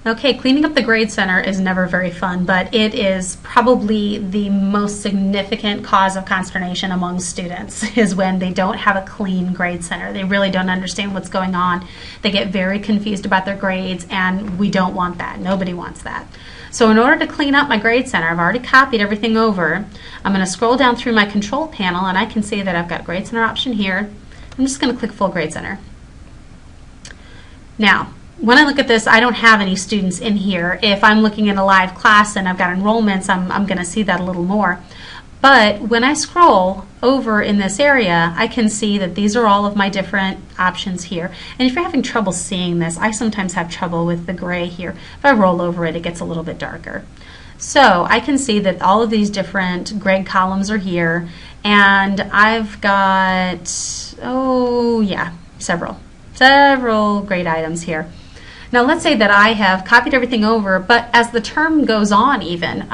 Okay, cleaning up the grade center is never very fun, but it is probably the most significant cause of consternation among students is when they don't have a clean grade center. They really don't understand what's going on. They get very confused about their grades, and we don't want that. Nobody wants that. So in order to clean up my grade center, I've already copied everything over. I'm going to scroll down through my control panel, and I can see that I've got grade center option here. I'm just going to click full grade center. Now, when I look at this, I don't have any students in here. If I'm looking at a live class and I've got enrollments, I'm going to see that a little more. But when I scroll over in this area, I can see that these are all of my different options here. And if you're having trouble seeing this, I sometimes have trouble with the gray here. If I roll over it, it gets a little bit darker. So I can see that all of these different grade columns are here. And I've got, several grade items here. Now let's say that I have copied everything over, but as the term goes on even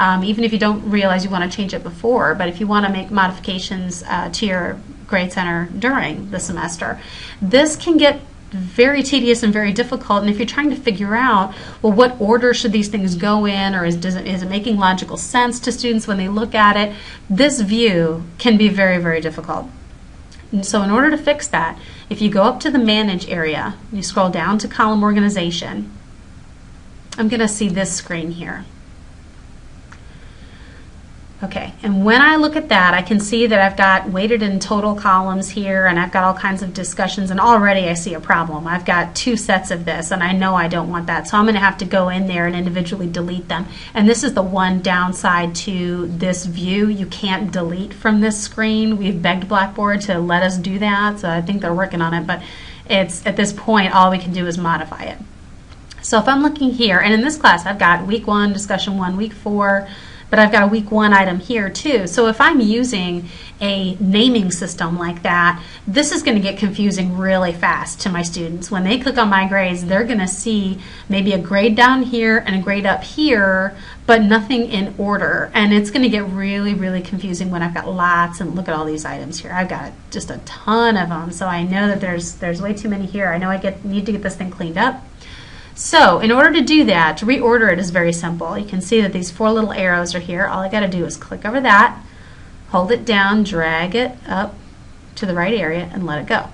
if you don't realize you want to change it before, but if you want to make modifications to your grade center during the semester, this can get very tedious and very difficult. And if you're trying to figure out, well, what order should these things go in, or is it making logical sense to students when they look at it, this view can be very, very difficult. And so in order to fix that, if you go up to the Manage area, you scroll down to Column Organization, I'm going to see this screen here. Okay, and when I look at that, I can see that I've got weighted and total columns here, and I've got all kinds of discussions, and already I see a problem. I've got two sets of this, and I know I don't want that, so I'm going to have to go in there and individually delete them. And this is the one downside to this view. You can't delete from this screen. We've begged Blackboard to let us do that, so I think they're working on it, but it's at this point all we can do is modify it. So if I'm looking here, and in this class I've got week 1, discussion 1, week 4, but I've got a week 1 item here too. So if I'm using a naming system like that, this is going to get confusing really fast to my students. When they click on my grades, they're going to see maybe a grade down here and a grade up here, but nothing in order. And it's going to get really, really confusing when I've got lots, and look at all these items here. I've got just a ton of them, so I know that there's way too many here. I know I need to get this thing cleaned up. So in order to do that, to reorder it is very simple. You can see that these 4 little arrows are here. All I got to do is click over that, hold it down, drag it up to the right area, and let it go.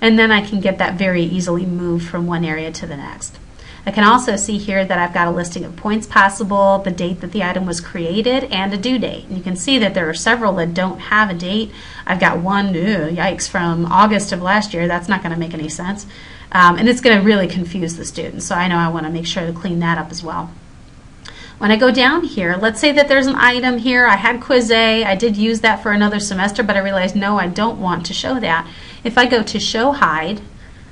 And then I can get that very easily moved from one area to the next. I can also see here that I've got a listing of points possible, the date that the item was created, and a due date. And you can see that there are several that don't have a date. I've got one, yikes, from August of last year. That's not going to make any sense. And it's going to really confuse the students, so I know I want to make sure to clean that up as well. When I go down here, let's say that there's an item here. I had Quiz A. I did use that for another semester, but I realized, no, I don't want to show that. If I go to Show Hide,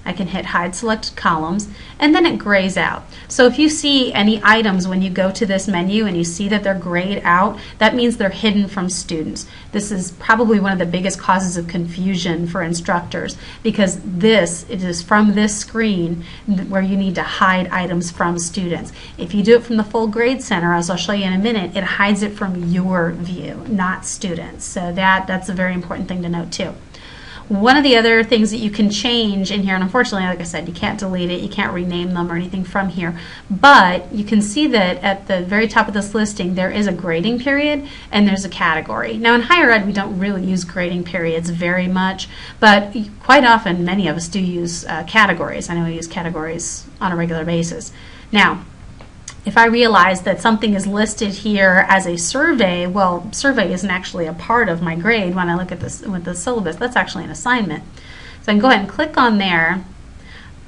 I can hit Hide Selected Columns, and then it grays out. So if you see any items when you go to this menu and you see that they're grayed out, that means they're hidden from students. This is probably one of the biggest causes of confusion for instructors, because it is from this screen where you need to hide items from students. If you do it from the full grade center, as I'll show you in a minute, it hides it from your view, not students. So that's a very important thing to note too. One of the other things that you can change in here, and unfortunately, like I said, you can't delete it, you can't rename them or anything from here, but you can see that at the very top of this listing, there is a grading period and there's a category. Now in higher ed, we don't really use grading periods very much, but quite often, many of us do use categories. I know we use categories on a regular basis. Now, if I realize that something is listed here as a survey, well, survey isn't actually a part of my grade when I look at this with the syllabus. That's actually an assignment. So I can go ahead and click on there.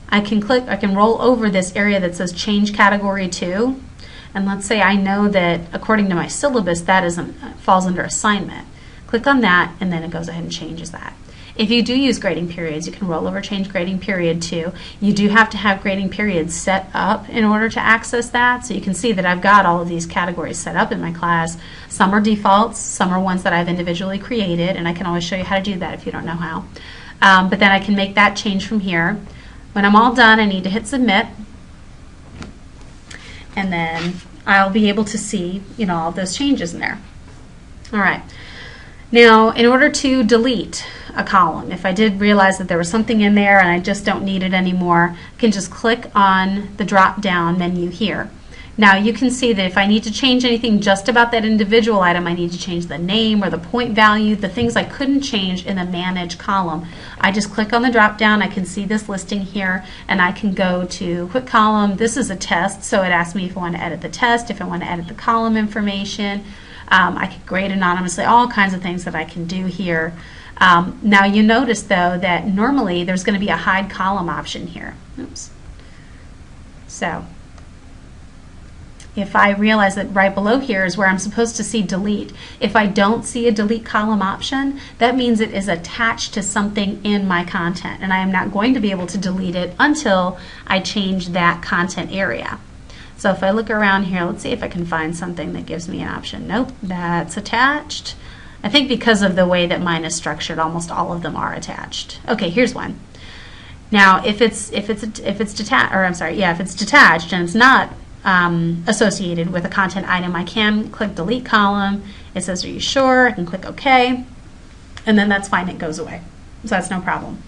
I can roll over this area that says Change Category To, and let's say I know that according to my syllabus that falls under assignment. Click on that, and then it goes ahead and changes that. If you do use grading periods, you can roll over Change Grading Period To. You do have to have grading periods set up in order to access that. So you can see that I've got all of these categories set up in my class. Some are defaults, some are ones that I've individually created, and I can always show you how to do that if you don't know how. But then I can make that change from here. When I'm all done, I need to hit Submit, and then I'll be able to see, all of those changes in there. All right. Now, in order to delete a column. If I did realize that there was something in there and I just don't need it anymore, I can just click on the drop down menu here. Now you can see that if I need to change anything just about that individual item, I need to change the name or the point value, the things I couldn't change in the manage column. I just click on the drop down, I can see this listing here, and I can go to quick column. This is a test, so it asks me if I want to edit the test, if I want to edit the column information. I can grade anonymously, all kinds of things that I can do here. Now you notice though that normally there's going to be a hide column option here. Oops. So if I realize that right below here is where I'm supposed to see delete, if I don't see a delete column option, that means it is attached to something in my content, and I am not going to be able to delete it until I change that content area. So if I look around here, let's see if I can find something that gives me an option. Nope, that's attached. I think because of the way that mine is structured, almost all of them are attached. Okay, here's one. Now, if it's detached and it's not associated with a content item, I can click delete column. It says, are you sure? I can click OK, and then that's fine, it goes away. So that's no problem.